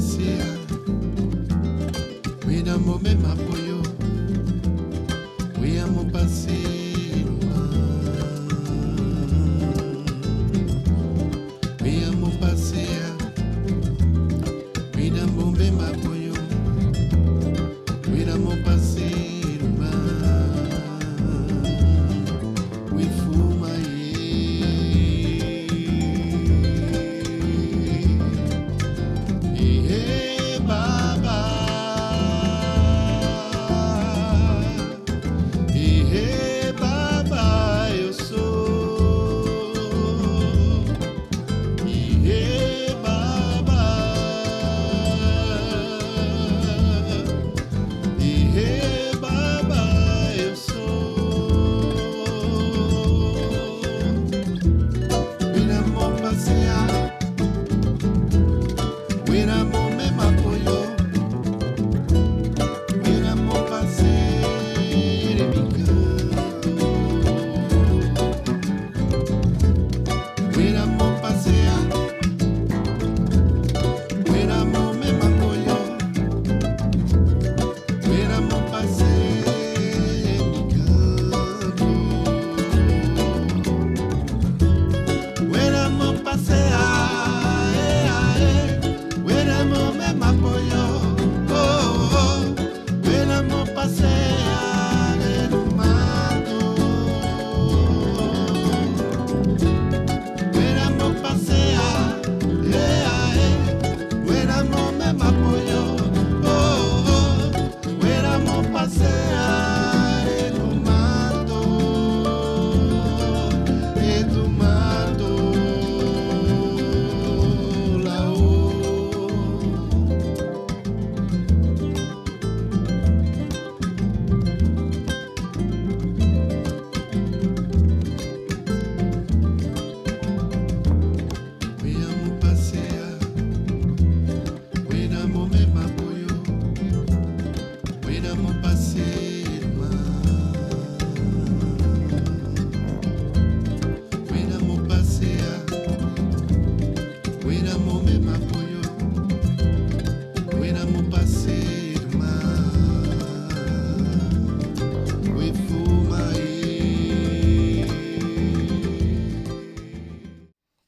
passear, we amo mesmo apoio, we amo passeio, we amo passear, we amo mesmo apoio, we amo passeio, we fuma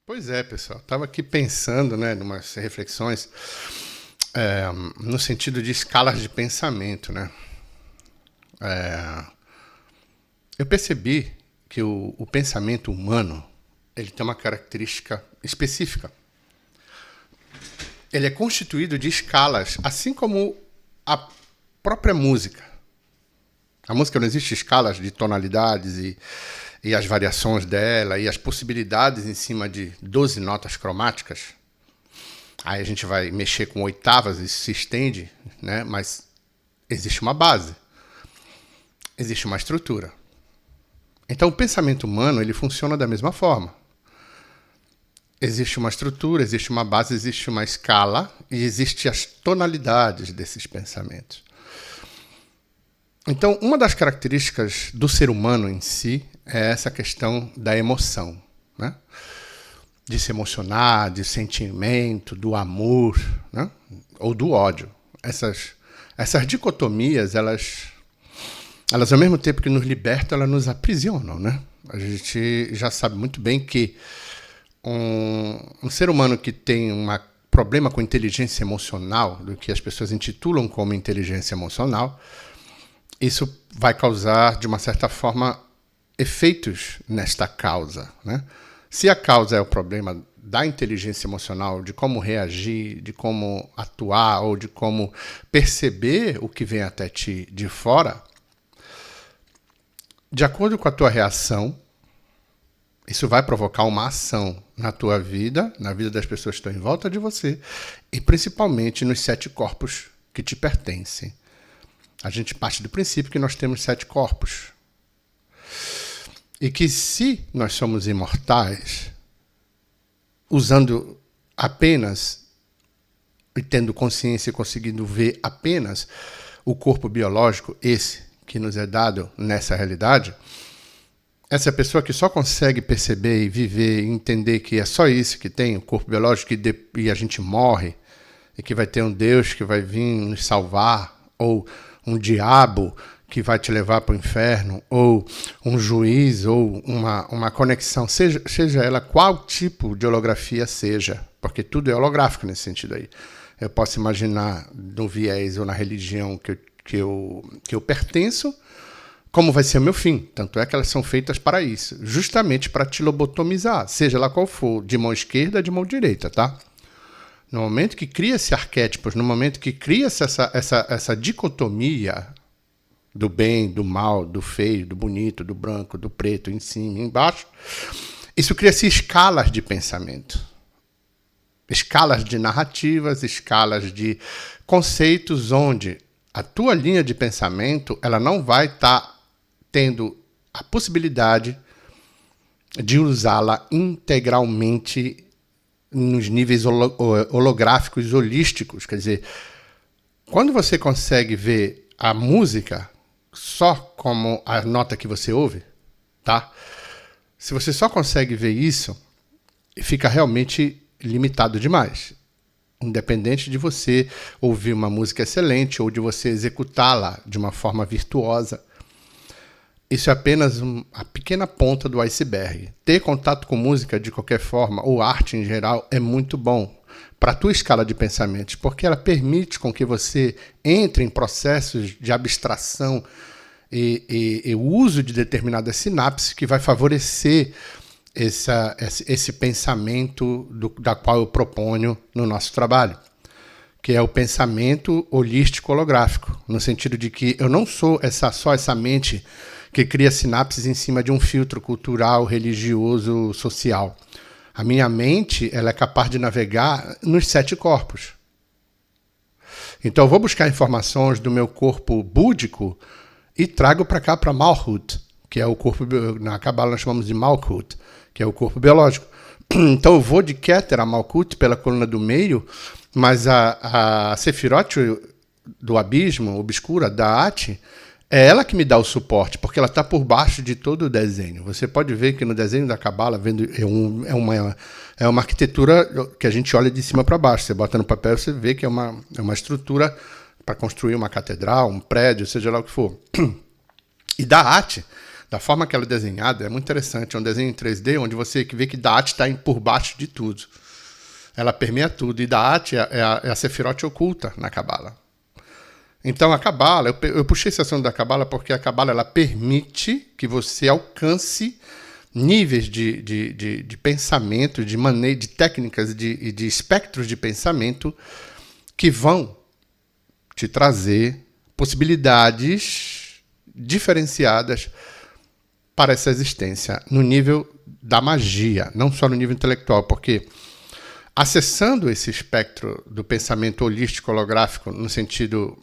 Pois é, pessoal. Estava aqui pensando, né, em umas reflexões no sentido de escalas de pensamento, né? Eu percebi que o pensamento humano ele tem uma característica específica. Ele é constituído de escalas, assim como a própria música. A música não existe escalas de tonalidades e as variações dela e as possibilidades em cima de 12 notas cromáticas. Aí a gente vai mexer com oitavas e se estende, né? Mas existe uma base, existe uma estrutura. Então o pensamento humano ele funciona da mesma forma. Existe uma estrutura, existe uma base, existe uma escala e existem as tonalidades desses pensamentos. Então, uma das características do ser humano em si é essa questão da emoção, né? De se emocionar, de sentimento, do amor, né? Ou do ódio. Essas dicotomias, elas ao mesmo tempo que nos libertam, elas nos aprisionam, né? A gente já sabe muito bem que um ser humano que tem um problema com inteligência emocional, do que as pessoas intitulam como inteligência emocional, isso vai causar, de uma certa forma, efeitos nesta causa, né? Se a causa é o problema da inteligência emocional, de como reagir, de como atuar ou de como perceber o que vem até ti de fora, de acordo com a tua reação, isso vai provocar uma ação na tua vida, na vida das pessoas que estão em volta de você e principalmente nos 7 corpos que te pertencem. A gente parte do princípio que nós temos 7 corpos. E que se nós somos imortais, usando apenas e tendo consciência e conseguindo ver apenas o corpo biológico, esse que nos é dado nessa realidade, essa pessoa que só consegue perceber e viver e entender que é só isso que tem, o corpo biológico, e a gente morre, e que vai ter um Deus que vai vir nos salvar, ou um diabo que vai te levar para o inferno, ou um juiz, ou uma conexão, seja ela qual tipo de holografia seja, porque tudo é holográfico nesse sentido aí. Eu posso imaginar no viés ou na religião que eu pertenço, como vai ser o meu fim. Tanto é que elas são feitas para isso, justamente para te lobotomizar, seja lá qual for, de mão esquerda, de mão direita, tá? No momento que cria-se arquétipos, no momento que cria-se essa dicotomia do bem, do mal, do feio, do bonito, do branco, do preto, em cima e embaixo, isso cria-se escalas de pensamento. Escalas de narrativas, escalas de conceitos onde a tua linha de pensamento ela não vai estar tendo a possibilidade de usá-la integralmente nos níveis holográficos, holísticos. Quer dizer, quando você consegue ver a música só como a nota que você ouve, tá? Se você só consegue ver isso, fica realmente limitado demais. Independente de você ouvir uma música excelente ou de você executá-la de uma forma virtuosa. Isso é apenas a pequena ponta do iceberg. Ter contato com música de qualquer forma, ou arte em geral, é muito bom para a tua escala de pensamentos, porque ela permite com que você entre em processos de abstração e o uso de determinadas sinapses que vai favorecer esse pensamento da qual eu proponho no nosso trabalho, que é o pensamento holístico holográfico, no sentido de que eu não sou só essa mente que cria sinapses em cima de um filtro cultural, religioso, social. A minha mente ela é capaz de navegar nos 7 corpos. Então eu vou buscar informações do meu corpo búdico e trago para cá, para Malkuth, que é o corpo, na Kabbalah nós chamamos de Malkuth, que é o corpo biológico. Então eu vou de Keter a Malkuth pela coluna do meio, mas a Sefirot do abismo, obscura, da Ati, é ela que me dá o suporte, porque ela está por baixo de todo o desenho. Você pode ver que no desenho da Kabbalah é uma arquitetura que a gente olha de cima para baixo. Você bota no papel, você vê que é uma estrutura para construir uma catedral, um prédio, seja lá o que for. E da arte, da forma que ela é desenhada, é muito interessante. É um desenho em 3D, onde você vê que da arte está por baixo de tudo. Ela permeia tudo. E da arte é a Sefirot oculta na Kabbalah. Então, a Kabbalah, eu puxei esse assunto da Kabbalah porque a Kabbalah ela permite que você alcance níveis de pensamento, de maneira, de técnicas e de espectros de pensamento que vão te trazer possibilidades diferenciadas para essa existência no nível da magia, não só no nível intelectual, porque acessando esse espectro do pensamento holístico holográfico no sentido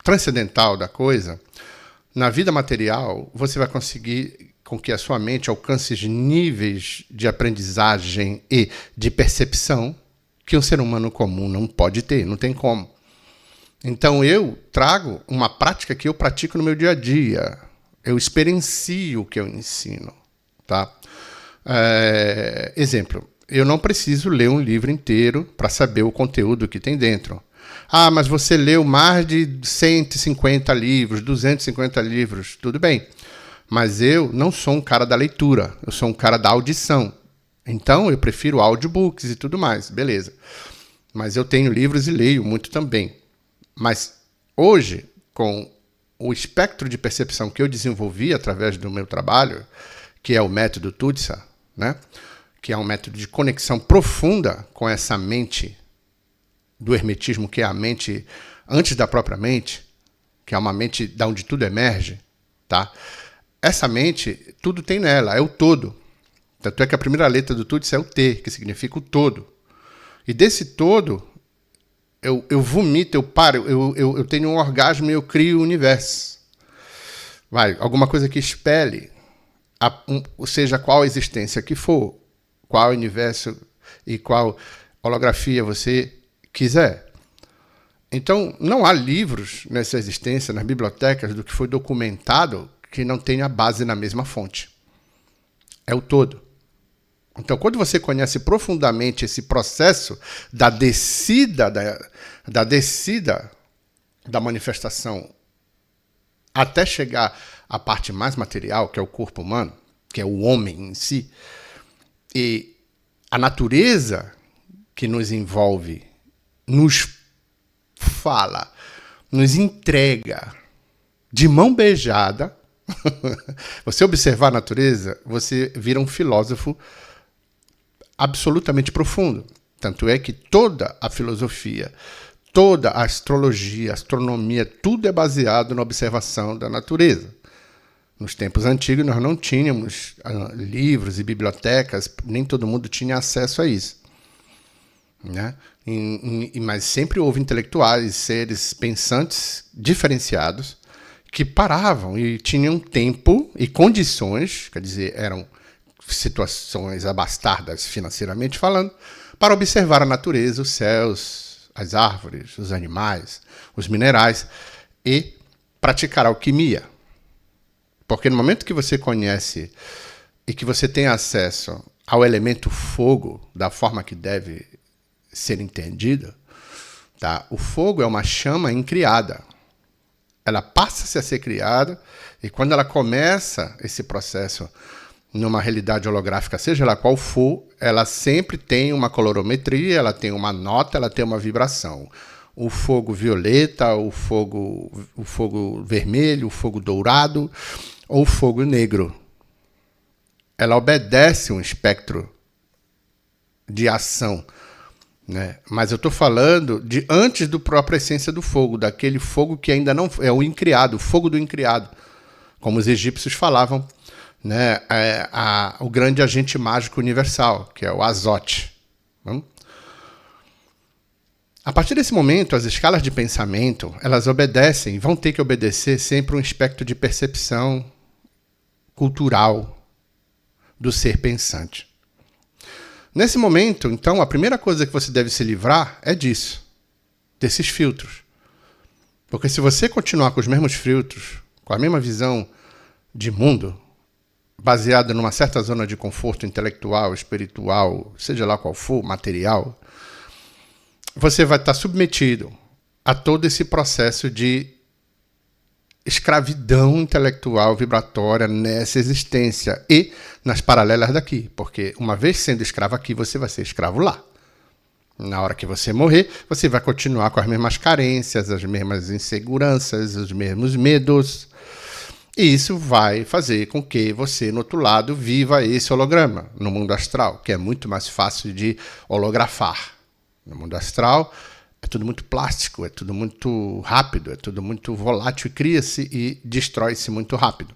transcendental da coisa, na vida material, você vai conseguir com que a sua mente alcance níveis de aprendizagem e de percepção que um ser humano comum não pode ter, não tem como. Então eu trago uma prática que eu pratico no meu dia a dia. Eu experiencio o que eu ensino, tá? Exemplo, eu não preciso ler um livro inteiro para saber o conteúdo que tem dentro. Ah, mas você leu mais de 150 livros, 250 livros, tudo bem. Mas eu não sou um cara da leitura, eu sou um cara da audição. Então eu prefiro audiobooks e tudo mais, beleza. Mas eu tenho livros e leio muito também. Mas hoje, com o espectro de percepção que eu desenvolvi através do meu trabalho, que é o método Tutsa, né? Que é um método de conexão profunda com essa mente do hermetismo, que é a mente antes da própria mente, que é uma mente da onde tudo emerge, tá? Essa mente, tudo tem nela, é o todo. Tanto é que a primeira letra do Tutsa é o T, que significa o todo. E desse todo, eu vomito, eu paro, eu tenho um orgasmo e eu crio o universo. Alguma coisa que expele, seja qual existência que for, qual universo e qual holografia você quiser. Então, não há livros nessa existência, nas bibliotecas, do que foi documentado que não tenha base na mesma fonte. É o todo. Então, quando você conhece profundamente esse processo da descida da manifestação até chegar à parte mais material, que é o corpo humano, que é o homem em si, e a natureza que nos envolve, nos fala, nos entrega de mão beijada. Você observar a natureza, você vira um filósofo absolutamente profundo. Tanto é que toda a filosofia, toda a astrologia, a astronomia, tudo é baseado na observação da natureza. Nos tempos antigos nós não tínhamos livros e bibliotecas, nem todo mundo tinha acesso a isso, né? Mas sempre houve intelectuais, seres pensantes diferenciados que paravam e tinham tempo e condições, quer dizer, eram situações abastardas financeiramente falando, para observar a natureza, os céus, as árvores, os animais, os minerais e praticar alquimia. Porque no momento que você conhece e que você tem acesso ao elemento fogo da forma que deve ser entendida, tá? O fogo é uma chama incriada. Ela passa-se a ser criada e quando ela começa esse processo numa realidade holográfica, seja ela qual for, ela sempre tem uma colorimetria, ela tem uma nota, ela tem uma vibração. O fogo violeta, o fogo vermelho, o fogo dourado ou o fogo negro. Ela obedece um espectro de ação, né? Mas eu estou falando de antes do própria essência do fogo, daquele fogo que ainda não é o incriado, o fogo do incriado, como os egípcios falavam, né? O grande agente mágico universal, que é o azote. A partir desse momento, as escalas de pensamento, elas obedecem, vão ter que obedecer sempre um espectro de percepção cultural do ser pensante. Nesse momento, então, a primeira coisa que você deve se livrar é disso, desses filtros. Porque se você continuar com os mesmos filtros, com a mesma visão de mundo, baseada numa certa zona de conforto intelectual, espiritual, seja lá qual for, material, você vai estar submetido a todo esse processo de escravidão intelectual vibratória nessa existência e nas paralelas daqui, porque uma vez sendo escravo aqui, você vai ser escravo lá. Na hora que você morrer, você vai continuar com as mesmas carências, as mesmas inseguranças, os mesmos medos, e isso vai fazer com que você, no outro lado, viva esse holograma no mundo astral, que é muito mais fácil de holografar. No mundo astral, é tudo muito plástico, é tudo muito rápido, é tudo muito volátil, cria-se e destrói-se muito rápido.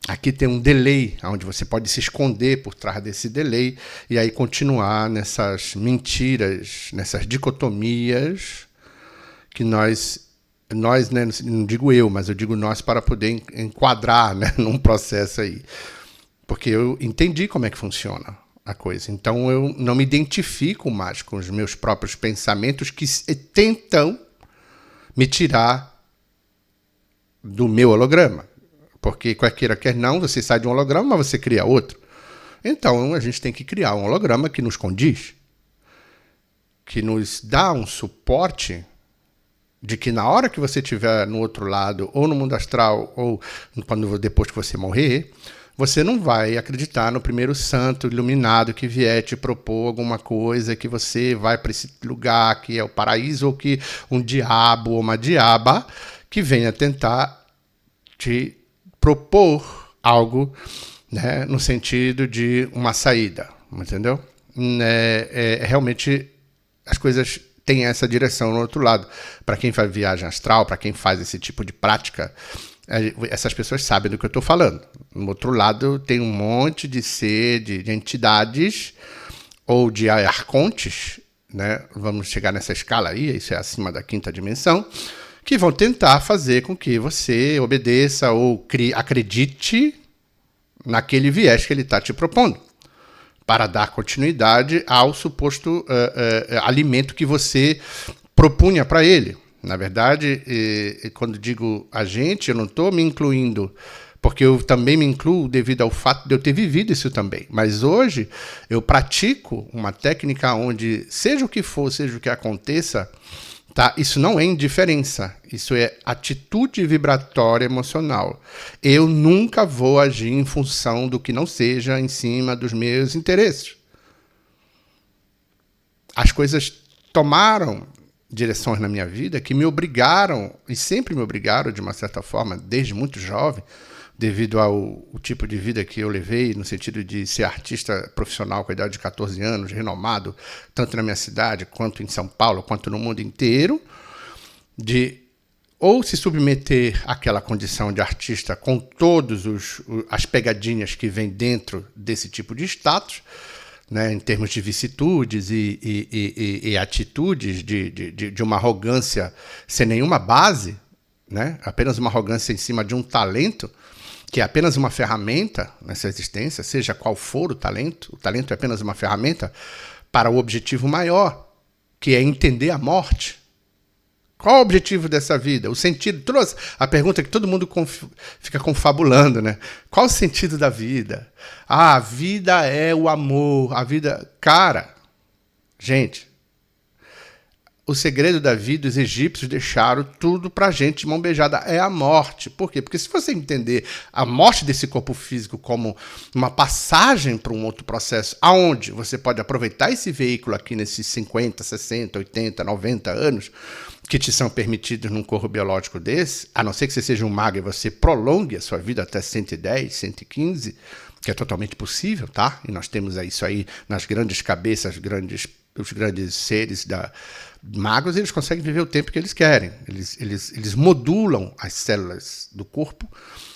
Aqui tem um delay, onde você pode se esconder por trás desse delay e aí continuar nessas mentiras, nessas dicotomias que nós, né, não digo eu, mas eu digo nós para poder enquadrar, né, num processo aí. Porque eu entendi como é que funciona a coisa. Então eu não me identifico mais com os meus próprios pensamentos que tentam me tirar do meu holograma. Porque quer queira, quer não, você sai de um holograma, mas você cria outro. Então a gente tem que criar um holograma que nos condiz, que nos dá um suporte de que na hora que você estiver no outro lado, ou no mundo astral, ou depois que você morrer, você não vai acreditar no primeiro santo iluminado que vier te propor alguma coisa, que você vai para esse lugar que é o paraíso, ou que um diabo ou uma diaba que venha tentar te propor algo, né, no sentido de uma saída, entendeu? Realmente as coisas têm essa direção no outro lado. Para quem faz viagem astral, para quem faz esse tipo de prática, essas pessoas sabem do que eu estou falando. No outro lado tem um monte de de entidades ou de arcontes, né? Vamos chegar nessa escala aí, isso é acima da 5ª dimensão, que vão tentar fazer com que você obedeça ou acredite naquele viés que ele está te propondo, para dar continuidade ao suposto alimento que você propunha para ele. Na verdade, quando digo a gente, eu não estou me incluindo, porque eu também me incluo devido ao fato de eu ter vivido isso também. Mas hoje eu pratico uma técnica onde, seja o que for, seja o que aconteça, tá? Isso não é indiferença, isso é atitude vibratória emocional. Eu nunca vou agir em função do que não seja em cima dos meus interesses. As coisas tomaram direções na minha vida que me obrigaram, e sempre me obrigaram de uma certa forma, desde muito jovem, devido ao tipo de vida que eu levei, no sentido de ser artista profissional com a idade de 14 anos, renomado, tanto na minha cidade, quanto em São Paulo, quanto no mundo inteiro, de ou se submeter àquela condição de artista com todas as pegadinhas que vêm dentro desse tipo de status, né, em termos de vicissitudes e atitudes de uma arrogância sem nenhuma base, né, apenas uma arrogância em cima de um talento, que é apenas uma ferramenta nessa existência, seja qual for o talento é apenas uma ferramenta para o objetivo maior, que é entender a morte. Qual o objetivo dessa vida? O sentido, a pergunta que todo mundo fica confabulando, né? Qual o sentido da vida? Ah, a vida é o amor, a vida... Cara, gente, o segredo da vida, os egípcios deixaram tudo pra gente de mão beijada, é a morte. Por quê? Porque se você entender a morte desse corpo físico como uma passagem para um outro processo, aonde você pode aproveitar esse veículo aqui nesses 50, 60, 80, 90 anos, que te são permitidos num corpo biológico desse, a não ser que você seja um mago e você prolongue a sua vida até 110, 115, que é totalmente possível, tá? E nós temos isso aí nas grandes cabeças, os grandes seres magos, eles conseguem viver o tempo que eles querem. Eles modulam as células do corpo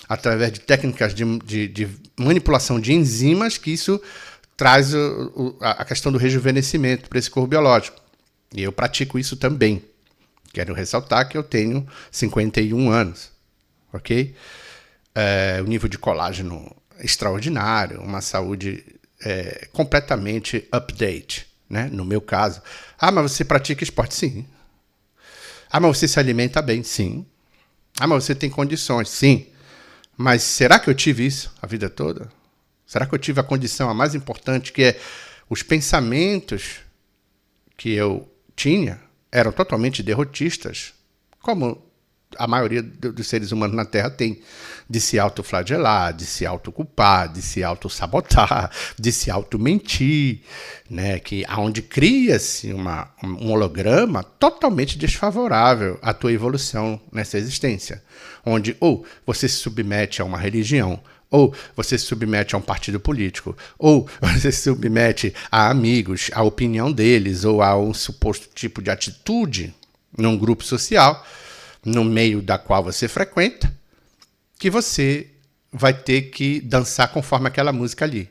através de técnicas de manipulação de enzimas, que isso traz a questão do rejuvenescimento para esse corpo biológico. E eu pratico isso também. Quero ressaltar que eu tenho 51 anos, ok? O nível de colágeno extraordinário, uma saúde completamente update, né? No meu caso. Ah, mas você pratica esporte? Sim. Ah, mas você se alimenta bem? Sim. Ah, mas você tem condições? Sim. Mas será que eu tive isso a vida toda? Será que eu tive a condição a mais importante, que é os pensamentos que eu tinha eram totalmente derrotistas, como a maioria dos seres humanos na Terra tem, de se autoflagelar, de se autoculpar, de se autossabotar, de se automentir, né? Que aonde cria-se um holograma totalmente desfavorável à tua evolução nessa existência, onde ou você se submete a uma religião, ou você se submete a um partido político, ou você se submete a amigos, à opinião deles, ou a um suposto tipo de atitude num grupo social, no meio da qual você frequenta, que você vai ter que dançar conforme aquela música ali.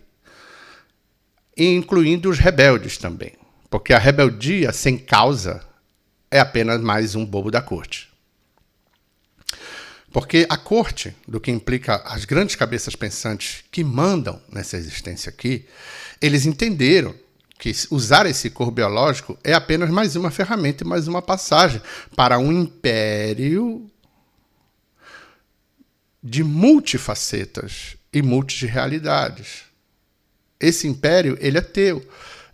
Incluindo os rebeldes também, porque a rebeldia sem causa é apenas mais um bobo da corte. Porque a corte, do que implica as grandes cabeças pensantes que mandam nessa existência aqui, eles entenderam que usar esse corpo biológico é apenas mais uma ferramenta e mais uma passagem para um império de multifacetas e multirealidades. Esse império, ele é teu.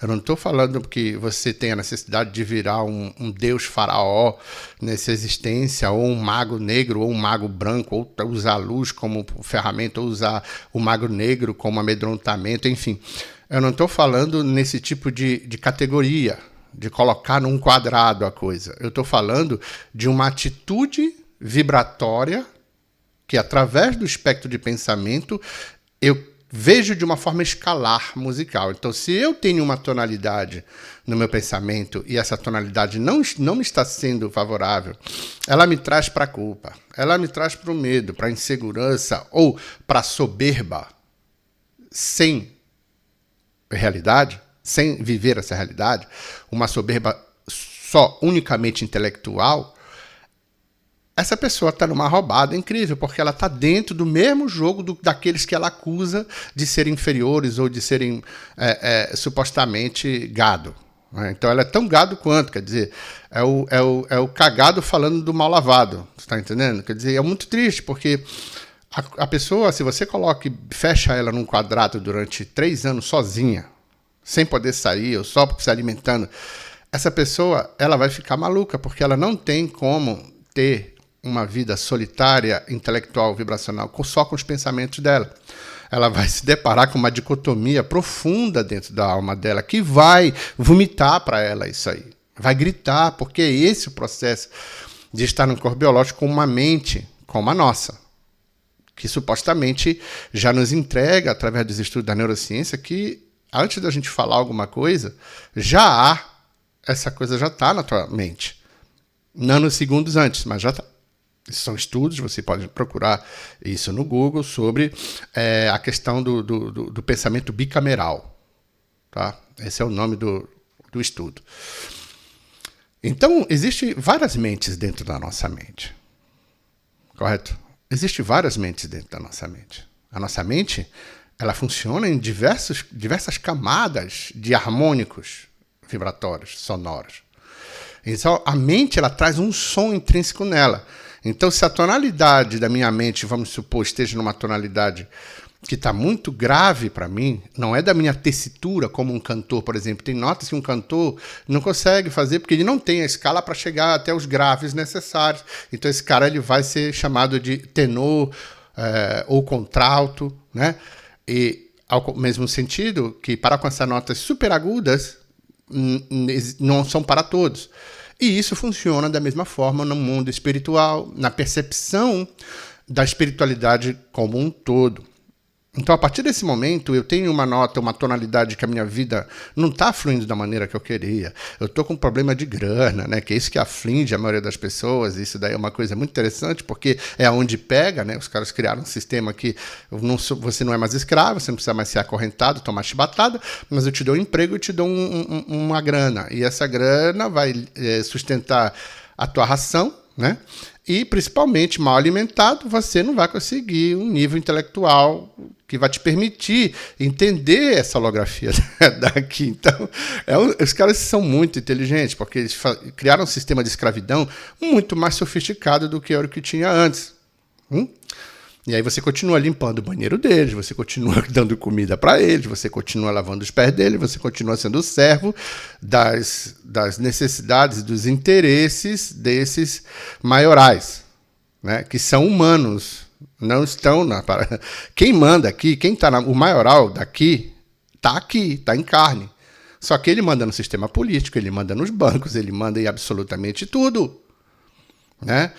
Eu não estou falando que você tem a necessidade de virar um deus faraó nessa existência, ou um mago negro, ou um mago branco, ou usar a luz como ferramenta, ou usar o mago negro como amedrontamento, enfim. Eu não estou falando nesse tipo de categoria, de colocar num quadrado a coisa. Eu estou falando de uma atitude vibratória que, através do espectro de pensamento, eu vejo de uma forma escalar musical. Então, se eu tenho uma tonalidade no meu pensamento e essa tonalidade não me está sendo favorável, ela me traz para a culpa, ela me traz para o medo, para a insegurança ou para a soberba, sem realidade, sem viver essa realidade, uma soberba só unicamente intelectual, essa pessoa está numa roubada incrível, porque ela está dentro do mesmo jogo daqueles que ela acusa de serem inferiores ou de serem supostamente gado. Né? Então ela é tão gado quanto, quer dizer, é o cagado falando do mal lavado, você está entendendo? Quer dizer, é muito triste, porque A pessoa, se você coloca e fecha ela num quadrado durante 3 anos sozinha, sem poder sair, ou só se alimentando, essa pessoa ela vai ficar maluca, porque ela não tem como ter uma vida solitária, intelectual, vibracional, só com os pensamentos dela. Ela vai se deparar com uma dicotomia profunda dentro da alma dela, que vai vomitar para ela isso aí. Vai gritar, porque é esse o processo de estar num corpo biológico com uma mente como a nossa, que supostamente já nos entrega, através dos estudos da neurociência, que antes da gente falar alguma coisa, essa coisa já está na tua mente. Nanosegundos antes, mas já está. Esses são estudos, você pode procurar isso no Google, sobre a questão do pensamento bicameral. Tá? Esse é o nome do estudo. Então, existem várias mentes dentro da nossa mente. Correto? Existem várias mentes dentro da nossa mente. A nossa mente, ela funciona em diversas camadas de harmônicos vibratórios, sonoros. Então, a mente, ela traz um som intrínseco nela. Então, se a tonalidade da minha mente, vamos supor, esteja numa tonalidade que está muito grave para mim, não é da minha tessitura como um cantor, por exemplo. Tem notas que um cantor não consegue fazer porque ele não tem a escala para chegar até os graves necessários. Então, esse cara ele vai ser chamado de tenor ou contralto, né? E, ao mesmo sentido, que para alcançar notas super agudas, não são para todos. E isso funciona da mesma forma no mundo espiritual, na percepção da espiritualidade como um todo. Então, a partir desse momento, eu tenho uma nota, uma tonalidade que a minha vida não está fluindo da maneira que eu queria. Eu estou com um problema de grana, né? Que é isso que aflige a maioria das pessoas. Isso daí é uma coisa muito interessante, porque é onde pega, né? Os caras criaram um sistema que você não é mais escravo, você não precisa mais ser acorrentado, tomar chibatada, mas eu te dou um emprego e te dou uma grana. E essa grana vai sustentar a tua ração, né? E, principalmente, mal alimentado, você não vai conseguir um nível intelectual que vai te permitir entender essa holografia daqui. Então, os caras são muito inteligentes, porque eles criaram um sistema de escravidão muito mais sofisticado do que era o que tinha antes. E aí você continua limpando o banheiro deles, você continua dando comida para eles, você continua lavando os pés deles, você continua sendo servo das necessidades, dos interesses desses maiorais, né, que são humanos, não estão na... Quem manda aqui, o maioral daqui, está aqui, está em carne. Só que ele manda no sistema político, ele manda nos bancos, ele manda em absolutamente tudo, né?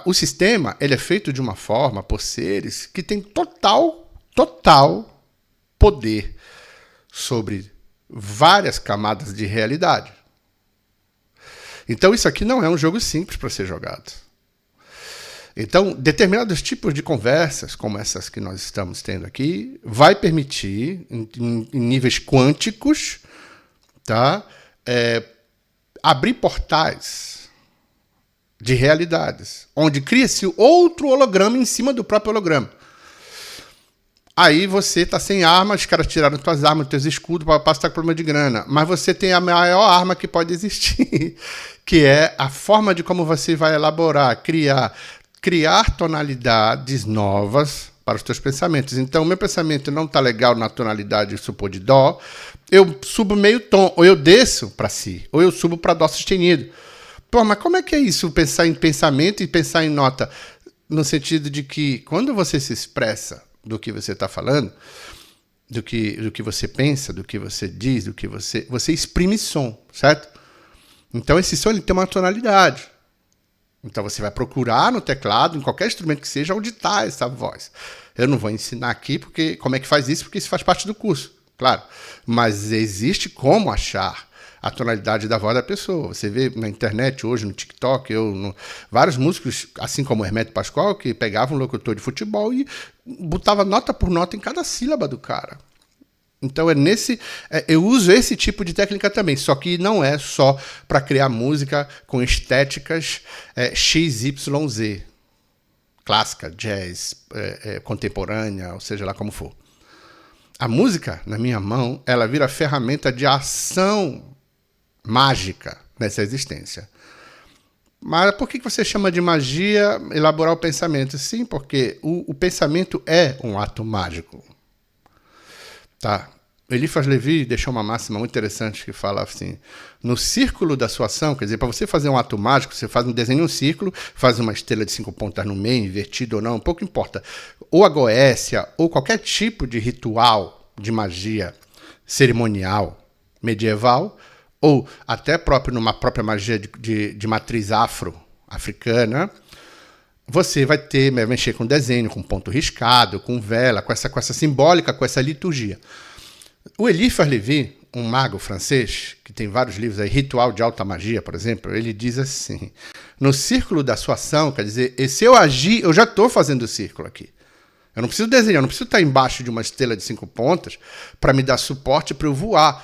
O sistema ele é feito de uma forma por seres que têm total poder sobre várias camadas de realidade. Então isso aqui não é um jogo simples para ser jogado. Então, determinados tipos de conversas, como essas que nós estamos tendo aqui, vai permitir, em níveis quânticos, tá, abrir portais de realidades, onde cria-se outro holograma em cima do próprio holograma. Aí você está sem arma, os caras tiraram tuas armas, teus escudos, para estar com problema de grana. Mas você tem a maior arma que pode existir, que é a forma de como você vai elaborar, criar tonalidades novas para os teus pensamentos. Então, o meu pensamento não está legal na tonalidade, supor, de dó, eu subo meio tom, ou eu desço para si, ou eu subo para dó sustenido. Pô, mas como é que é isso, pensar em pensamento e pensar em nota? No sentido de que, quando você se expressa do que você está falando, do que você pensa, do que você diz, do que você exprime som, certo? Então, esse som ele tem uma tonalidade. Então, você vai procurar no teclado, em qualquer instrumento que seja, onde está essa voz. Eu não vou ensinar aqui como é que faz isso, porque isso faz parte do curso, claro. Mas existe como achar a tonalidade da voz da pessoa. Você vê na internet hoje, no TikTok, vários músicos, assim como o Hermeto Pascoal, que pegavam um locutor de futebol e botava nota por nota em cada sílaba do cara. Então eu uso esse tipo de técnica também, só que não é só para criar música com estéticas XYZ, clássica, jazz, contemporânea, ou seja lá como for. A música, na minha mão, ela vira ferramenta de ação mágica nessa existência. Mas por que você chama de magia elaborar o pensamento? Sim, porque o pensamento é um ato mágico. Tá? Eliphas Levi deixou uma máxima muito interessante que fala assim: no círculo da sua ação, quer dizer, para você fazer um ato mágico, você faz um desenho em um círculo, faz uma estrela de 5 pontas no meio, invertido ou não, pouco importa. Ou a goécia, ou qualquer tipo de ritual de magia cerimonial medieval, ou até próprio numa própria magia de matriz africana, você vai mexer com desenho, com ponto riscado, com vela, com essa simbólica, com essa liturgia. O Eliphas Levi, um mago francês, que tem vários livros aí, Ritual de Alta Magia, por exemplo, ele diz assim: no círculo da sua ação, quer dizer, se eu agir, eu já estou fazendo o círculo aqui. Eu não preciso desenhar, eu não preciso estar embaixo de uma estrela de 5 pontas para me dar suporte para eu voar.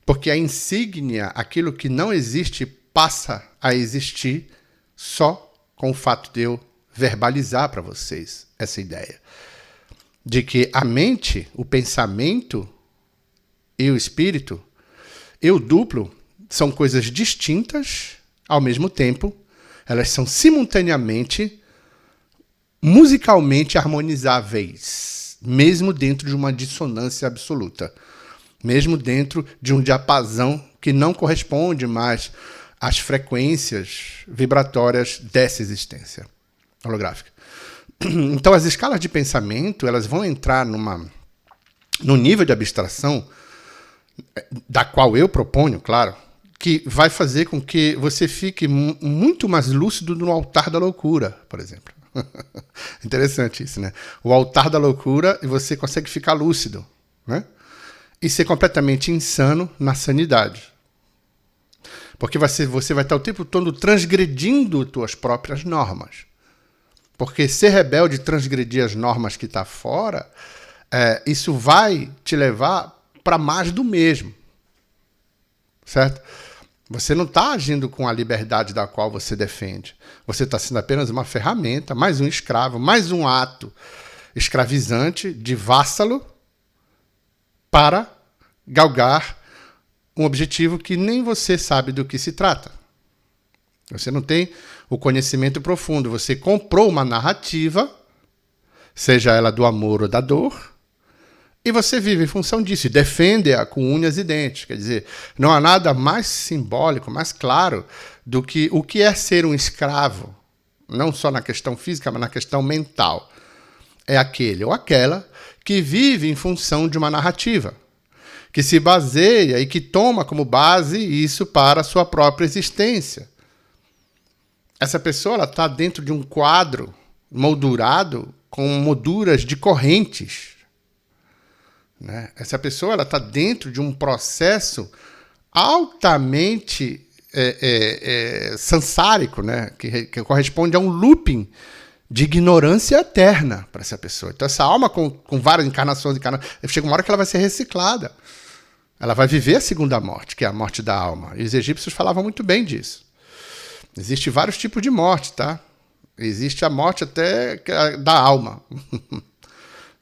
Porque a insígnia, aquilo que não existe, passa a existir só com o fato de eu verbalizar para vocês essa ideia. De que a mente, o pensamento e o espírito, eu duplo, são coisas distintas ao mesmo tempo. Elas são simultaneamente, musicalmente harmonizáveis, mesmo dentro de uma dissonância absoluta. Mesmo dentro de um diapasão que não corresponde mais às frequências vibratórias dessa existência holográfica. Então, as escalas de pensamento, elas vão entrar num nível de abstração, da qual eu proponho, claro, que vai fazer com que você fique muito mais lúcido no altar da loucura, por exemplo. Interessante isso, né? O altar da loucura, e você consegue ficar lúcido, né? E ser completamente insano na sanidade. Porque você vai estar o tempo todo transgredindo suas próprias normas. Porque ser rebelde e transgredir as normas que está fora, isso vai te levar para mais do mesmo. Certo? Você não está agindo com a liberdade da qual você defende. Você está sendo apenas uma ferramenta, mais um escravo, mais um ato escravizante de vassalo para galgar um objetivo que nem você sabe do que se trata. Você não tem o conhecimento profundo. Você comprou uma narrativa, seja ela do amor ou da dor, e você vive em função disso, e defende-a com unhas e dentes. Quer dizer, não há nada mais simbólico, mais claro, do que o que é ser um escravo, não só na questão física, mas na questão mental. É aquele ou aquela que vive em função de uma narrativa, que se baseia e que toma como base isso para a sua própria existência. Essa pessoa está dentro de um quadro moldurado com molduras de correntes. Né? Essa pessoa está dentro de um processo altamente sansárico, né? que corresponde a um looping de ignorância eterna para essa pessoa. Então, essa alma com várias encarnações, chega uma hora que ela vai ser reciclada. Ela vai viver a segunda morte, que é a morte da alma. E os egípcios falavam muito bem disso. Existem vários tipos de morte, tá? Existe a morte até da alma.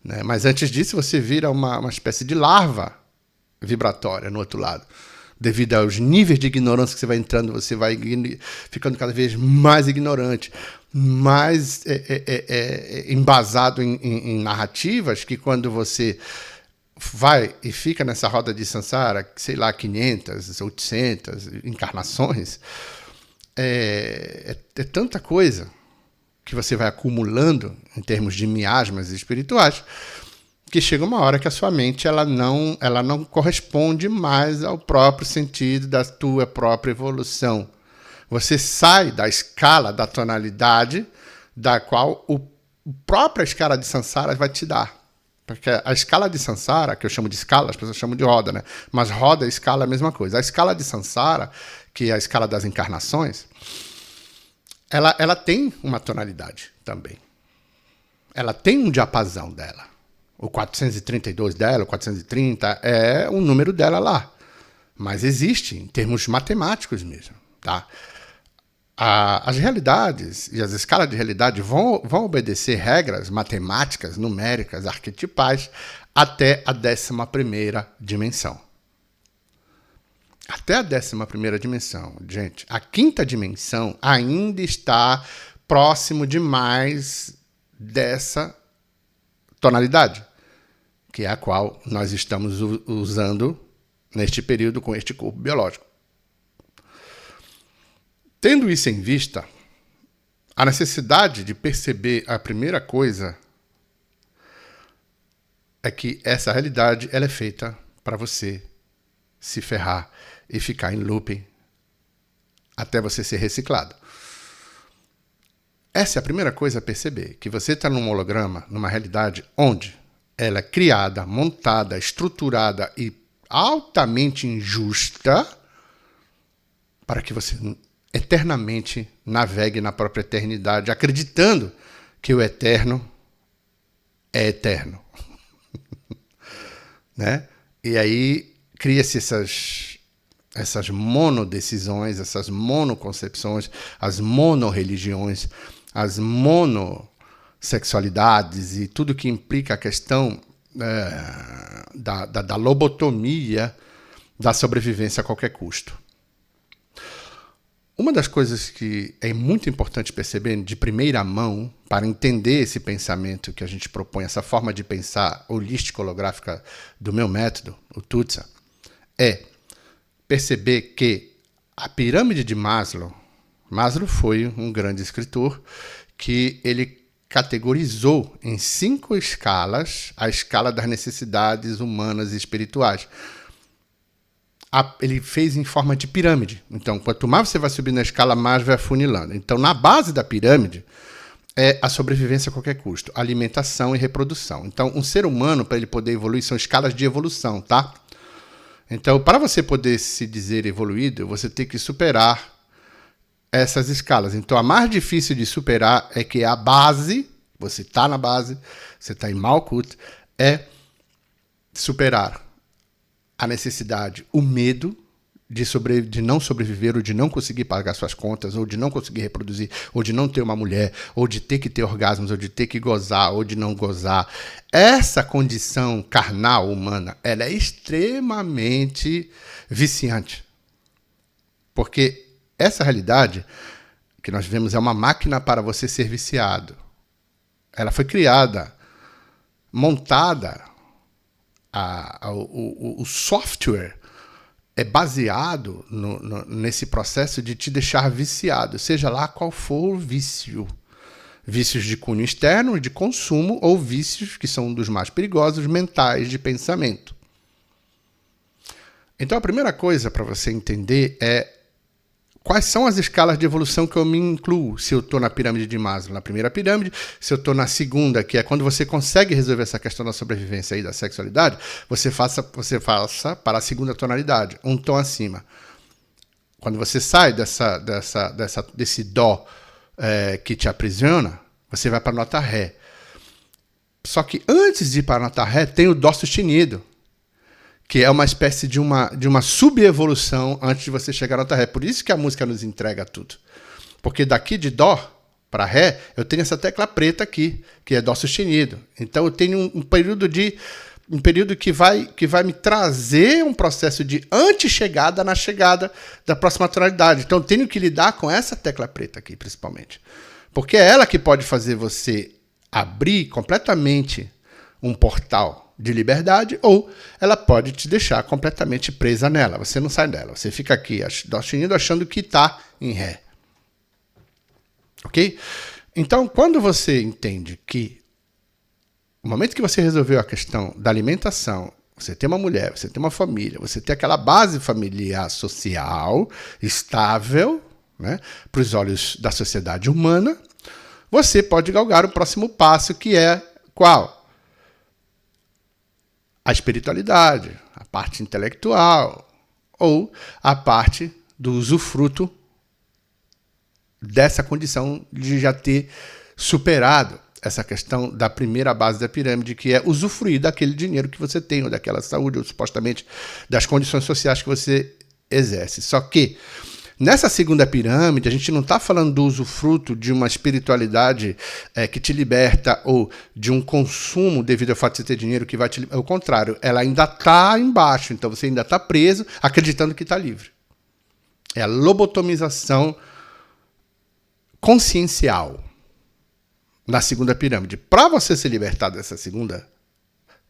Né? Mas antes disso, você vira uma espécie de larva vibratória no outro lado. Devido aos níveis de ignorância que você vai entrando, você vai ficando cada vez mais ignorante, mais embasado em narrativas que quando você vai e fica nessa roda de samsara, sei lá, 500, 800 encarnações, é tanta coisa que você vai acumulando em termos de miasmas espirituais, que chega uma hora que a sua mente ela não corresponde mais ao próprio sentido da tua própria evolução. Você sai da escala, da tonalidade, da qual a própria escala de samsara vai te dar. Porque a escala de samsara, que eu chamo de escala, as pessoas chamam de roda, né? Mas roda e escala é a mesma coisa. A escala de samsara, que é a escala das encarnações, ela tem uma tonalidade também. Ela tem um diapasão dela. O 432 dela, o 430, é o número dela lá. Mas existe, em termos matemáticos mesmo. Tá? As realidades e as escalas de realidade vão obedecer regras matemáticas, numéricas, arquetipais, até a 11ª dimensão. até a 11ª dimensão. Gente, a 5ª dimensão ainda está próximo demais dessa tonalidade, que é a qual nós estamos usando neste período com este corpo biológico. Tendo isso em vista, a necessidade de perceber a primeira coisa é que essa realidade ela é feita para você se ferrar e ficar em looping até você ser reciclado. Essa é a primeira coisa a perceber, que você está num holograma, numa realidade onde ela é criada, montada, estruturada e altamente injusta para que você eternamente navegue na própria eternidade, acreditando que o eterno é eterno. Né? E aí cria-se essas monodecisões, essas monoconcepções, as monorreligiões, as monossexualidades e tudo que implica a questão da lobotomia da sobrevivência a qualquer custo. Uma das coisas que é muito importante perceber de primeira mão para entender esse pensamento que a gente propõe, essa forma de pensar holístico-holográfica do meu método, o Tutsa, é perceber que a pirâmide de Maslow foi um grande escritor que ele categorizou em 5 escalas a escala das necessidades humanas e espirituais. Ele fez em forma de pirâmide. Então, quanto mais você vai subir na escala, mais vai afunilando. Então, na base da pirâmide é a sobrevivência a qualquer custo, alimentação e reprodução. Então, um ser humano, para ele poder evoluir, são escalas de evolução, tá? Então, para você poder se dizer evoluído, você tem que superar essas escalas. Então, a mais difícil de superar é que a base, você está na base, você está em Malkuth, é superar a necessidade, o medo de não sobreviver, ou de não conseguir pagar suas contas, ou de não conseguir reproduzir, ou de não ter uma mulher, ou de ter que ter orgasmos, ou de ter que gozar, ou de não gozar. Essa condição carnal humana, ela é extremamente viciante. Porque essa realidade que nós vemos é uma máquina para você ser viciado. Ela foi criada, montada, o software é baseado nesse processo de te deixar viciado, seja lá qual for o vício. Vícios de cunho externo, de consumo, ou vícios, que são um dos mais perigosos, mentais, de pensamento. Então, a primeira coisa para você entender é quais são as escalas de evolução que eu me incluo se eu estou na pirâmide de Maslow, na primeira pirâmide, se eu estou na segunda, que é quando você consegue resolver essa questão da sobrevivência e da sexualidade, você faça para a segunda tonalidade, um tom acima. Quando você sai desse dó que te aprisiona, você vai para a nota ré. Só que antes de ir para a nota ré, tem o dó sustenido, que é uma espécie de uma subevolução antes de você chegar na nota ré. Por isso que a música nos entrega tudo. Porque daqui de dó para ré, eu tenho essa tecla preta aqui, que é dó sustenido. Então eu tenho um período que vai me trazer um processo de anti-chegada na chegada da próxima tonalidade. Então eu tenho que lidar com essa tecla preta aqui, principalmente. Porque é ela que pode fazer você abrir completamente um portal de liberdade, ou ela pode te deixar completamente presa nela. Você não sai dela. Você fica aqui achando que está em ré. Ok? Então, quando você entende que no momento que você resolveu a questão da alimentação, você tem uma mulher, você tem uma família, você tem aquela base familiar social estável, né, para os olhos da sociedade humana, você pode galgar o próximo passo, que é qual? A espiritualidade, a parte intelectual, ou a parte do usufruto dessa condição de já ter superado essa questão da primeira base da pirâmide, que é usufruir daquele dinheiro que você tem, ou daquela saúde, ou supostamente das condições sociais que você exerce. Só que Nessa segunda pirâmide, a gente não está falando do usufruto de uma espiritualidade que te liberta ou de um consumo devido ao fato de você ter dinheiro que vai te libertar. Ao contrário, ela ainda está embaixo, então você ainda está preso acreditando que está livre. É a lobotomização consciencial na segunda pirâmide. Para você se libertar dessa segunda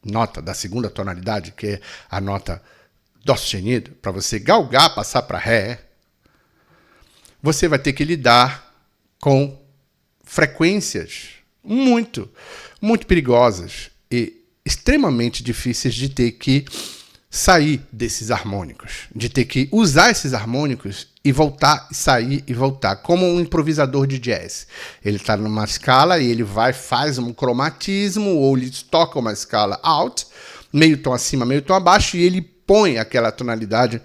nota, da segunda tonalidade, que é a nota dó sustenido, para você galgar, passar para ré, você vai ter que lidar com frequências muito perigosas e extremamente difíceis de ter que sair desses harmônicos, de ter que usar esses harmônicos e voltar, sair e voltar, como um improvisador de jazz. Ele está numa escala e ele faz um cromatismo, ou ele toca uma escala out, meio tom acima, meio tom abaixo, e ele põe aquela tonalidade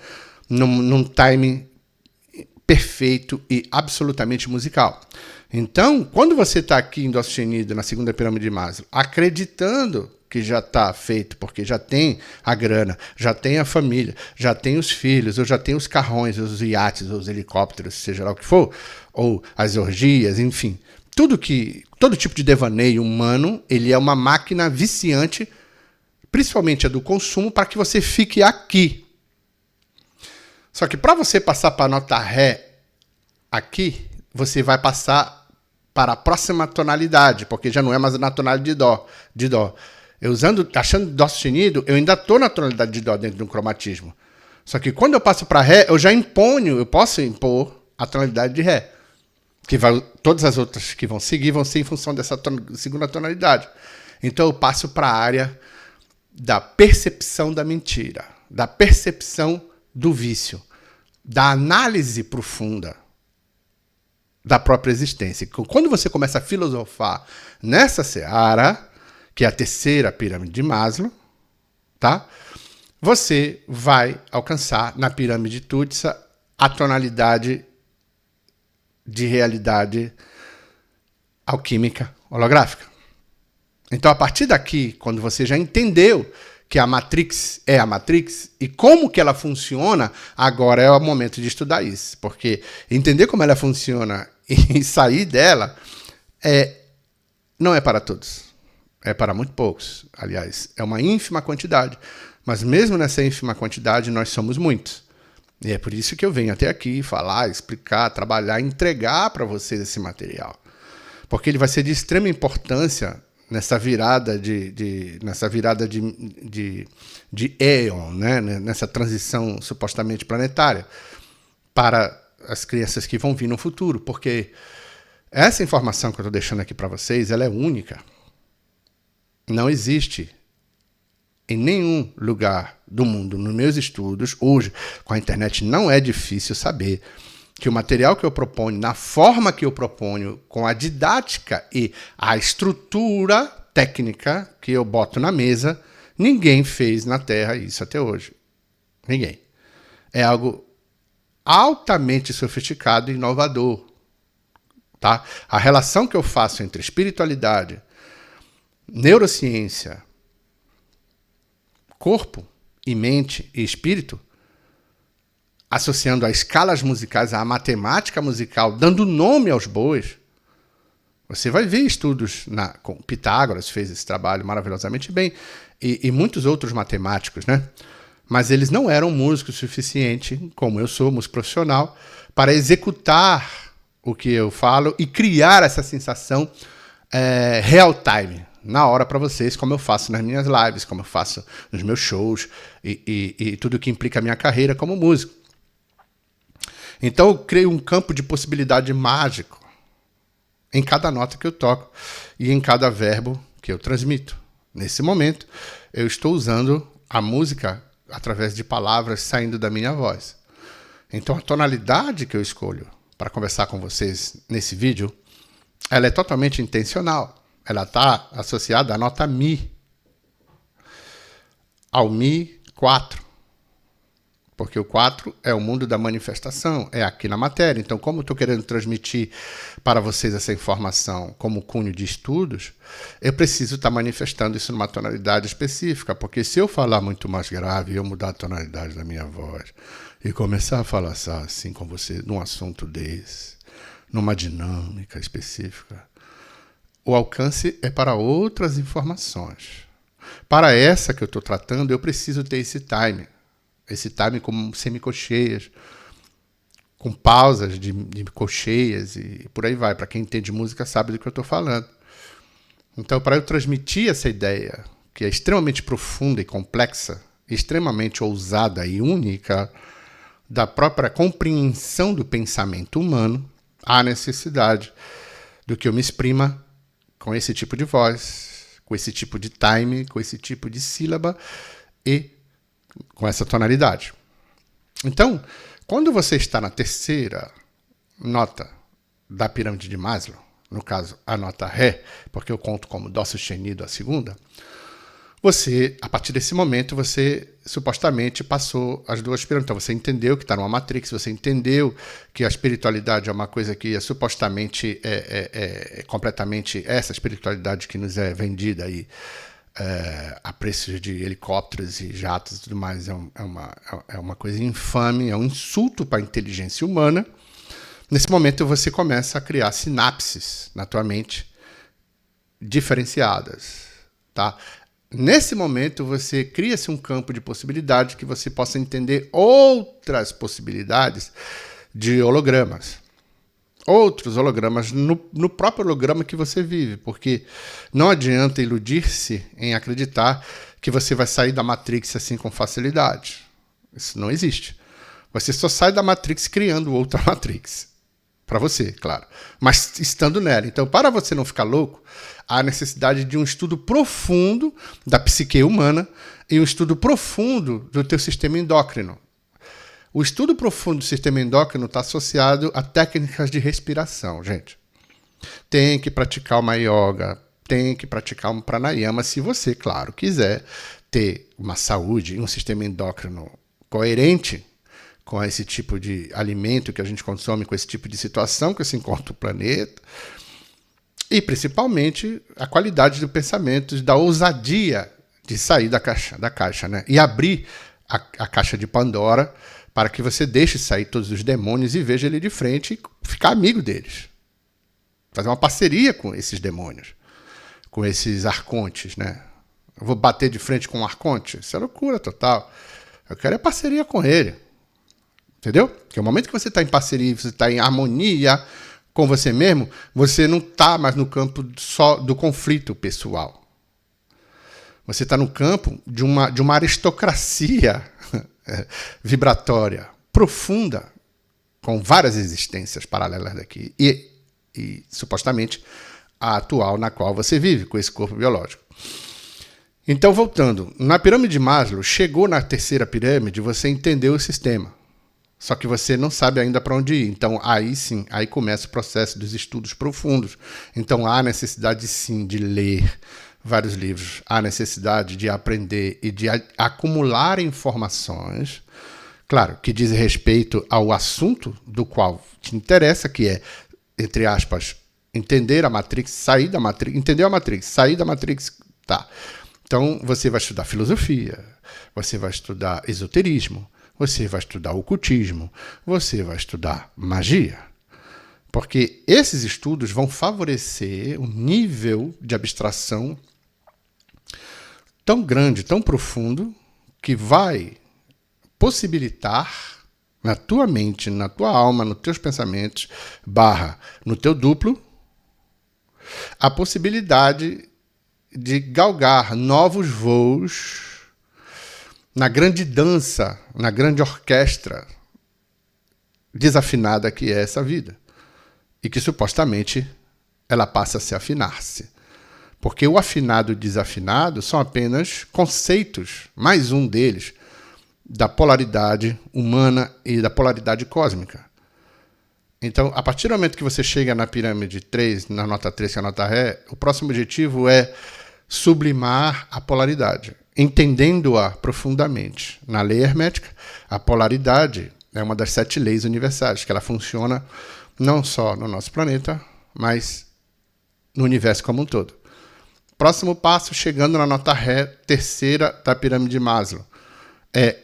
num timing perfeito e absolutamente musical. Então, quando você está aqui em dó sustenido, na segunda pirâmide de Maslow, acreditando que já está feito, porque já tem a grana, já tem a família, já tem os filhos, ou já tem os carrões, os iates, os helicópteros, seja lá o que for, ou as orgias, enfim. Todo tipo de devaneio humano, ele é uma máquina viciante, principalmente a do consumo, para que você fique aqui. Só que para você passar para a nota ré aqui, você vai passar para a próxima tonalidade, porque já não é mais na tonalidade de dó. Achando dó sustenido, eu ainda estou na tonalidade de dó dentro de um cromatismo. Só que quando eu passo para ré, eu posso impor a tonalidade de ré. Todas as outras que vão seguir vão ser em função dessa segunda tonalidade. Então eu passo para a área da percepção da mentira, da percepção do vício, da análise profunda da própria existência. Quando você começa a filosofar nessa seara, que é a terceira pirâmide de Maslow, tá? Você vai alcançar na pirâmide de Tutsa a tonalidade de realidade alquímica holográfica. Então, a partir daqui, quando você já entendeu que a Matrix é a Matrix e como que ela funciona, agora é o momento de estudar isso. Porque entender como ela funciona e sair dela não é para todos. É para muito poucos. Aliás, é uma ínfima quantidade. Mas mesmo nessa ínfima quantidade, nós somos muitos. E é por isso que eu venho até aqui falar, explicar, trabalhar, entregar para vocês esse material. Porque ele vai ser de extrema importância nessa virada de Aeon, né? Nessa transição supostamente planetária, para as crianças que vão vir no futuro. Porque essa informação que eu estou deixando aqui para vocês, ela é única. Não existe em nenhum lugar do mundo, nos meus estudos, hoje, com a internet, não é difícil saber que o material que eu proponho, na forma que eu proponho, com a didática e a estrutura técnica que eu boto na mesa, ninguém fez na Terra isso até hoje. Ninguém. É algo altamente sofisticado e inovador. Tá? A relação que eu faço entre espiritualidade, neurociência, corpo e mente e espírito, associando as escalas musicais à matemática musical, dando nome aos bois. Você vai ver estudos, com Pitágoras fez esse trabalho maravilhosamente bem, e muitos outros matemáticos, né? Mas eles não eram músicos suficiente, como eu sou, músico profissional, para executar o que eu falo e criar essa sensação real time, na hora para vocês, como eu faço nas minhas lives, como eu faço nos meus shows e tudo que implica a minha carreira como músico. Então eu creio um campo de possibilidade mágico em cada nota que eu toco e em cada verbo que eu transmito. Nesse momento, eu estou usando a música através de palavras saindo da minha voz. Então a tonalidade que eu escolho para conversar com vocês nesse vídeo, ela é totalmente intencional. Ela está associada à nota Mi, ao Mi 4. porque o 4 é o mundo da manifestação, é aqui na matéria. Então, como eu estou querendo transmitir para vocês essa informação como cunho de estudos, eu preciso estar manifestando isso numa tonalidade específica, porque se eu falar muito mais grave, eu mudar a tonalidade da minha voz e começar a falar assim com você, num assunto desse, numa dinâmica específica, o alcance é para outras informações. Para essa que eu estou tratando, eu preciso ter esse time com semicolcheias, com pausas de colcheias e por aí vai. Para quem entende música sabe do que eu estou falando. Então, para eu transmitir essa ideia, que é extremamente profunda e complexa, extremamente ousada e única, da própria compreensão do pensamento humano, há necessidade do que eu me exprima com esse tipo de voz, com esse tipo de time, com esse tipo de sílaba e com essa tonalidade. Então, quando você está na terceira nota da pirâmide de Maslow, no caso a nota Ré, porque eu conto como Dó sustenido a segunda, você, a partir desse momento, você supostamente passou as duas pirâmides. Então, você entendeu que está numa matrix, você entendeu que a espiritualidade é uma coisa que é supostamente completamente essa espiritualidade que nos é vendida aí a preços de helicópteros e jatos e tudo mais. É uma coisa infame, é um insulto para a inteligência humana. Nesse momento, você começa a criar sinapses na tua mente diferenciadas, tá? Nesse momento, você cria-se um campo de possibilidade que você possa entender outras possibilidades de hologramas. Outros hologramas no próprio holograma que você vive, porque não adianta iludir-se em acreditar que você vai sair da Matrix assim com facilidade. Isso não existe. Você só sai da Matrix criando outra Matrix. Para você, claro. Mas estando nela. Então, para você não ficar louco, há necessidade de um estudo profundo da psique humana e um estudo profundo do teu sistema endócrino. O estudo profundo do sistema endócrino está associado a técnicas de respiração, gente. Tem que praticar uma yoga, tem que praticar um pranayama, se você, claro, quiser ter uma saúde e um sistema endócrino coerente com esse tipo de alimento que a gente consome, com esse tipo de situação que se encontra o planeta, e principalmente a qualidade do pensamento, da ousadia de sair da caixa, né? E abrir a caixa de Pandora para que você deixe sair todos os demônios e veja ele de frente e ficar amigo deles. Fazer uma parceria com esses demônios, com esses arcontes, né? Eu vou bater de frente com um arconte? Isso é loucura total. Eu quero parceria com ele. Entendeu? Porque o momento que você está em parceria, você está em harmonia com você mesmo, você não está mais no campo só do conflito pessoal. Você está no campo de uma aristocracia vibratória profunda, com várias existências paralelas daqui, e supostamente a atual na qual você vive, com esse corpo biológico. Então, voltando, na pirâmide de Maslow, chegou na terceira pirâmide, você entendeu o sistema. Só que você não sabe ainda para onde ir. Então, aí sim, aí começa o processo dos estudos profundos. Então, há necessidade sim de ler vários livros. Há necessidade de aprender e de acumular informações, claro, que dizem respeito ao assunto do qual te interessa, que é, entre aspas, entender a Matrix, sair da Matrix, entender a Matrix, sair da Matrix, tá. Então, você vai estudar filosofia, você vai estudar esoterismo, você vai estudar ocultismo, você vai estudar magia. Porque esses estudos vão favorecer um nível de abstração tão grande, tão profundo, que vai possibilitar na tua mente, na tua alma, nos teus pensamentos, no teu duplo, a possibilidade de galgar novos voos na grande dança, na grande orquestra desafinada que é essa vida. E que supostamente ela passa a se afinar-se. Porque o afinado e o desafinado são apenas conceitos, mais um deles, da polaridade humana e da polaridade cósmica. Então, a partir do momento que você chega na pirâmide 3, na nota 3, que é a nota Ré, o próximo objetivo é sublimar a polaridade. entendendo-a profundamente. Na lei hermética, a polaridade é uma das 7 leis universais, que ela funciona não só no nosso planeta, mas no universo como um todo. Próximo passo, chegando na nota Ré, terceira da pirâmide de Maslow, é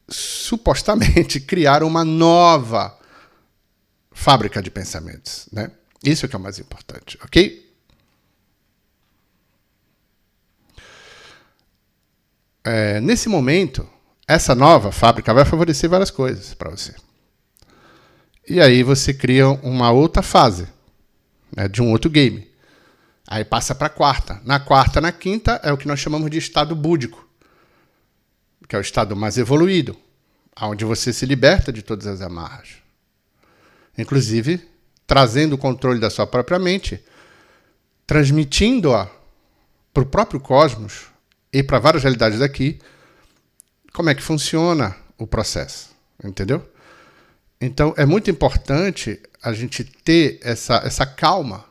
supostamente criar uma nova fábrica de pensamentos, né? Isso que é o mais importante, ok? Nesse momento, essa nova fábrica vai favorecer várias coisas para você. E aí você cria uma outra fase, né, de um outro game. Aí passa para a quarta. Na quarta, na quinta, é o que nós chamamos de estado búdico, que é o estado mais evoluído, onde você se liberta de todas as amarras. Inclusive, trazendo o controle da sua própria mente, transmitindo-a para o próprio cosmos e para várias realidades daqui, como é que funciona o processo, entendeu? Então, é muito importante a gente ter essa calma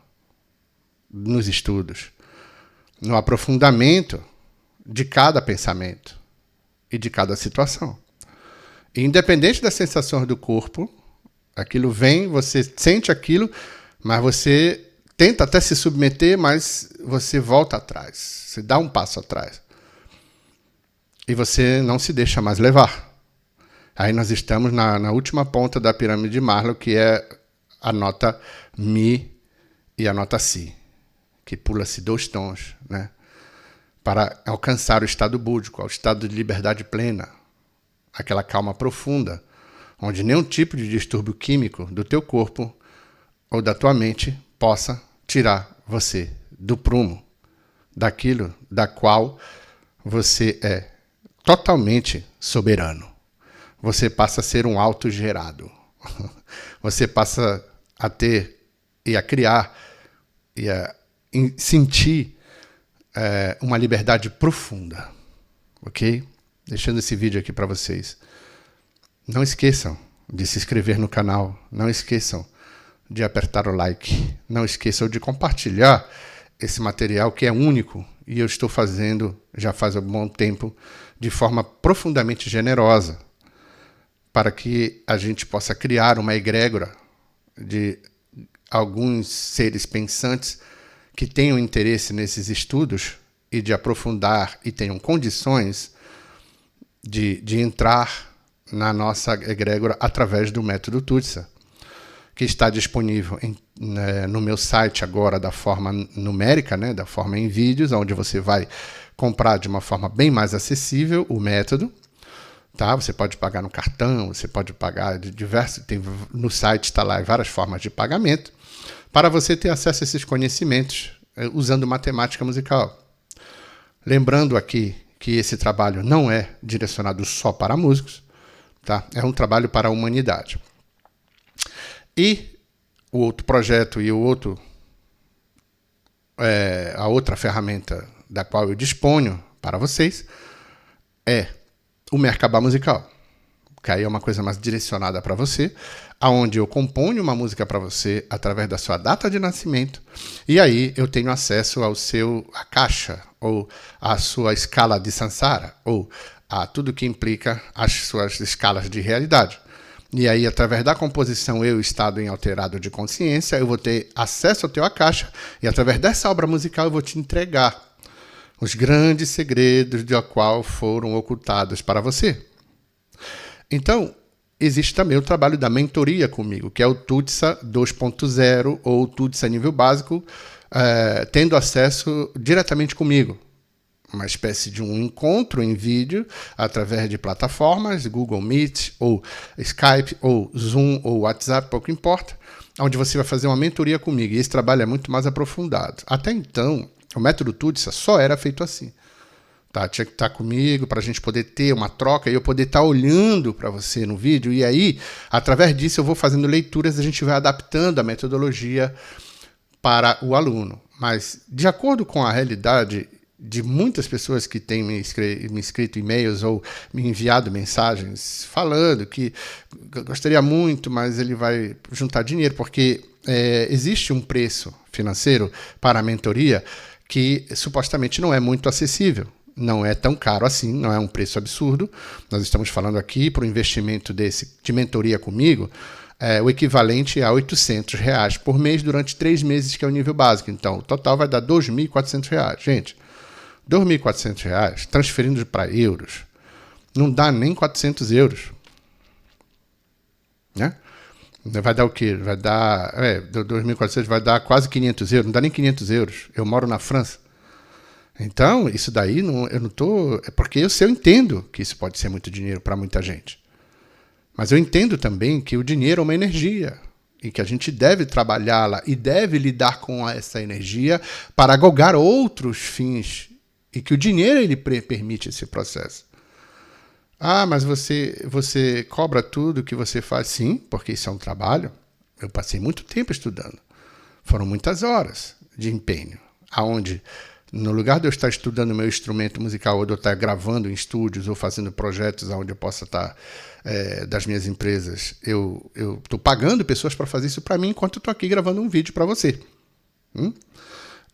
nos estudos, no aprofundamento de cada pensamento e de cada situação. E independente das sensações do corpo, aquilo vem, você sente aquilo, mas você tenta até se submeter, mas você volta atrás, você dá um passo atrás. E você não se deixa mais levar. Aí nós estamos na última ponta da pirâmide de Maslow, que é a nota Mi e a nota Si, que pula-se 2 tons, né, para alcançar o estado búdico, o estado de liberdade plena, aquela calma profunda, onde nenhum tipo de distúrbio químico do teu corpo ou da tua mente possa tirar você do prumo, daquilo da qual você é totalmente soberano. Você passa a ser um autogerado. Você passa a ter e a criar e a sentir uma liberdade profunda. Ok? Deixando esse vídeo aqui para vocês. Não esqueçam de se inscrever no canal. Não esqueçam de apertar o like. Não esqueçam de compartilhar esse material que é único e eu estou fazendo já faz um bom tempo de forma profundamente generosa, para que a gente possa criar uma egrégora de alguns seres pensantes que tenham interesse nesses estudos e de aprofundar e tenham condições de entrar na nossa egrégora através do método Tutsa, que está disponível no meu site agora da forma numérica, né, da forma em vídeos, onde você vai comprar de uma forma bem mais acessível o método. Tá? Você pode pagar no cartão, você pode pagar de diversos... no site está lá várias formas de pagamento, para você ter acesso a esses conhecimentos usando matemática musical. Lembrando aqui que esse trabalho não é direcionado só para músicos, tá? É um trabalho para a humanidade. E o outro projeto e a outra ferramenta da qual eu disponho para vocês é o Merkabah musical, que aí é uma coisa mais direcionada para você, aonde eu componho uma música para você através da sua data de nascimento, e aí eu tenho acesso ao seu Akasha, ou à sua escala de Sansara, ou a tudo que implica as suas escalas de realidade. E aí, através da composição Eu, Estado em Alterado de Consciência, eu vou ter acesso ao teu Akasha, e através dessa obra musical eu vou te entregar os grandes segredos de qual foram ocultados para você. Então, existe também o trabalho da mentoria comigo, que é o Tutsa 2.0 ou Tutsa nível básico, tendo acesso diretamente comigo. Uma espécie de um encontro em vídeo através de plataformas, Google Meet, ou Skype, ou Zoom, ou WhatsApp, pouco importa, onde você vai fazer uma mentoria comigo. E esse trabalho é muito mais aprofundado. Até então, o método Tutsa só era feito assim. Tá? Tinha que estar comigo para a gente poder ter uma troca e eu poder estar olhando para você no vídeo. E aí, através disso, eu vou fazendo leituras, a gente vai adaptando a metodologia para o aluno. Mas, de acordo com a realidade de muitas pessoas que têm me escrito e-mails ou me enviado mensagens falando que gostaria muito, mas ele vai juntar dinheiro, porque existe um preço financeiro para a mentoria que supostamente não é muito acessível. não é tão caro assim, não é um preço absurdo. Nós estamos falando aqui para um investimento desse de mentoria comigo, o equivalente a R$800 por mês durante 3 meses, que é o nível básico. Então, o total vai dar R$2.400. Gente, R$2.400 transferindo para euros, não dá nem 400 euros. Né? Vai dar o quê? Vai dar 2.400, vai dar quase 500 euros, não dá nem 500 euros. Eu moro na França. Então, isso daí, eu não estou... É porque eu entendo que isso pode ser muito dinheiro para muita gente. Mas eu entendo também que o dinheiro é uma energia e que a gente deve trabalhá-la e deve lidar com essa energia para galgar outros fins e que o dinheiro ele permite esse processo. Ah, mas você cobra tudo que você faz? Sim, porque isso é um trabalho. Eu passei muito tempo estudando. Foram muitas horas de empenho, aonde... No lugar de eu estar estudando meu instrumento musical, ou de eu estar gravando em estúdios ou fazendo projetos onde eu possa estar das minhas empresas, eu estou pagando pessoas para fazer isso para mim enquanto eu estou aqui gravando um vídeo para você.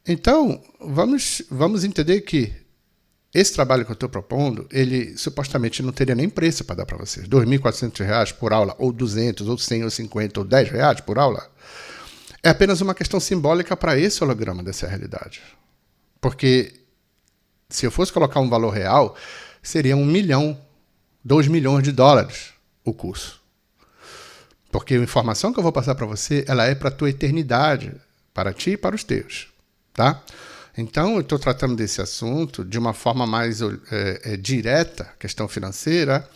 Então, vamos entender que esse trabalho que eu estou propondo, ele supostamente não teria nem preço para dar para vocês. R$2.400 por aula, ou 200, ou 100, ou 50, ou R$10 por aula. É apenas uma questão simbólica para esse holograma dessa realidade. Porque se eu fosse colocar um valor real, seria 1 milhão, 2 milhões de dólares o curso. Porque a informação que eu vou passar para você, ela é para a tua eternidade, para ti e para os teus. Tá? Então, eu estou tratando desse assunto de uma forma mais direta, questão financeira,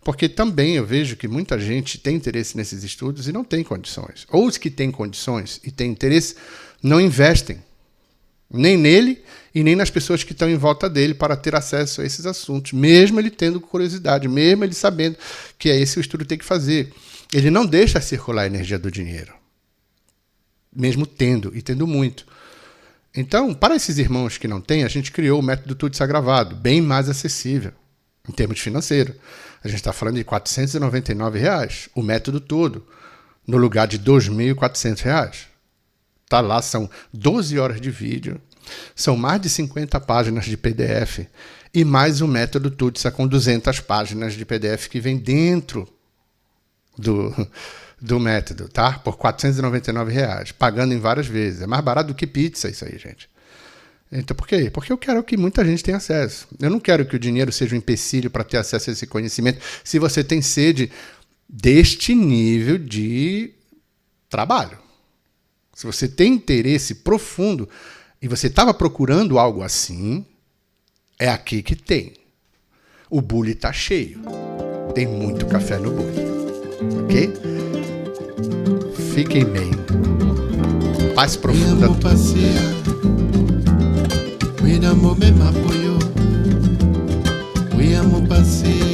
porque também eu vejo que muita gente tem interesse nesses estudos e não tem condições. Ou os que têm condições e têm interesse, não investem. Nem nele e nem nas pessoas que estão em volta dele para ter acesso a esses assuntos, mesmo ele tendo curiosidade, mesmo ele sabendo que é esse o estudo que tem que fazer. Ele não deixa circular a energia do dinheiro, mesmo tendo, e tendo muito. Então, para esses irmãos que não têm, a gente criou o método Tudo Sagravado, bem mais acessível, em termos financeiros. A gente está falando de R$499, o método todo, no lugar de R$2.400. Tá lá, são 12 horas de vídeo, são mais de 50 páginas de PDF e mais o método Tutsa com 200 páginas de PDF que vem dentro do método, tá? Por R$499, pagando em várias vezes. É mais barato do que pizza isso aí, gente. Então, por quê? Porque eu quero que muita gente tenha acesso. Eu não quero que o dinheiro seja um empecilho para ter acesso a esse conhecimento se você tem sede deste nível de trabalho. Se você tem interesse profundo e você estava procurando algo assim, é aqui que tem. O bule está cheio. Tem muito café no bule. Ok? Fiquem bem. Paz profunda. Cuidamos mesmo apoio. Cuidamos passeio.